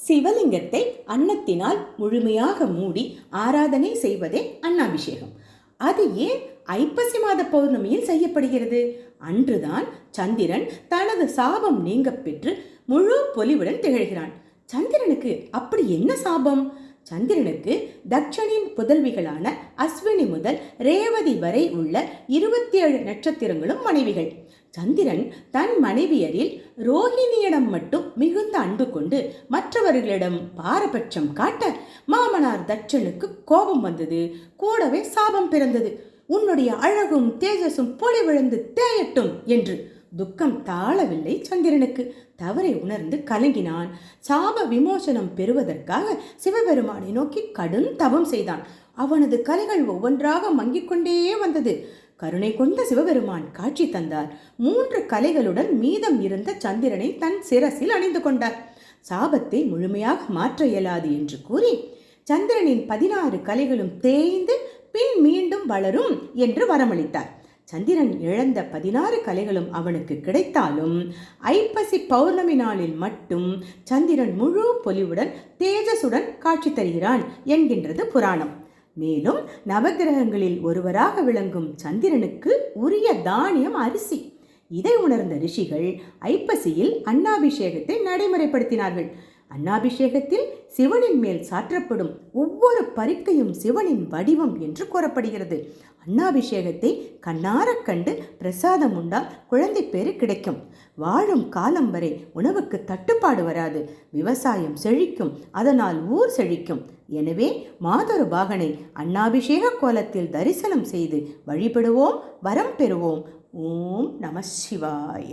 சிவலிங்கத்தை அன்னத்தினால் முழுமையாக மூடி ஆராதனை செய்வதே அன்னாபிஷேகம். அது ஏன் ஐப்பசி மாத பௌர்ணமியில் செய்யப்படுகிறது? அன்றுதான் சந்திரன் தனது சாபம் நீங்க பெற்று முழு பொலிவுடன் திகழ்கிறான். சந்திரனுக்கு அப்படி என்ன சாபம்? சந்திரனுக்கு தட்சனின் புதல்விகளான அஸ்வினி முதல் ரேவதி வரை உள்ள 27 நட்சத்திரங்களும் மனைவிகள். சந்திரன் தன் மனைவியரில் ரோஹிணியிடம் மட்டும் மிகுந்த அன்பு கொண்டு மற்றவர்களிடம் பாரபட்சம் காட்ட மாமனார் தட்சனுக்கு கோபம் வந்தது. கூடவே சாபம் பிறந்தது. உன்னுடைய அழகும் தேஜஸும் பொலிவிழந்து தேயட்டும் என்று. துக்கம் தாழவில்லை சந்திரனுக்கு. தவறை உணர்ந்து கலங்கினான். சாப விமோசனம் பெறுவதற்காக சிவபெருமானை நோக்கி கடும் தவம் செய்தான். அவனது கலைகள் ஒவ்வொன்றாக மங்கிக் கொண்டே வந்தது. கருணை கொண்ட சிவபெருமான் காட்சி தந்தார். 3 கலைகளுடன் மீதம் இருந்த சந்திரனை தன் சிரசில் அணிந்து கொண்டார். சாபத்தை முழுமையாக மாற்ற இயலாது என்று கூறி சந்திரனின் 16 கலைகளும் தேய்ந்து பின் மீண்டும் வளரும் என்று வரமளித்தார். சந்திரன் இழந்த 16 கலைகளும் அவனுக்கு கிடைத்தாலும் ஐப்பசி பௌர்ணமி நாளில் மட்டும் சந்திரன் முழு பொலிவுடன் தேஜசுடன் காட்சி தருகிறான் என்கின்றது புராணம். மேலும் நவகிரகங்களில் ஒருவராக விளங்கும் சந்திரனுக்கு உரிய தானியம் அரிசி. இதை உணர்ந்த ரிஷிகள் ஐப்பசியில் அன்னாபிஷேகத்தை நடைமுறைப்படுத்தினார்கள். அன்னாபிஷேகத்தில் சிவனின் மேல் சாற்றப்படும் ஒவ்வொரு பறிக்கையும் சிவனின் வடிவம் என்று கூறப்படுகிறது. அன்னாபிஷேகத்தை கண்ணார கண்டு பிரசாதம் உண்டால் குழந்தை பேறு கிடைக்கும். வாழும் காலம் வரை உணவுக்கு தட்டுப்பாடு வராது. விவசாயம் செழிக்கும். அதனால் ஊர் செழிக்கும். எனவே மாதொரு பாகனை அன்னாபிஷேக கோலத்தில் தரிசனம் செய்து வழிபடுவோம், வரம் பெறுவோம். ஓம் நம சிவாய.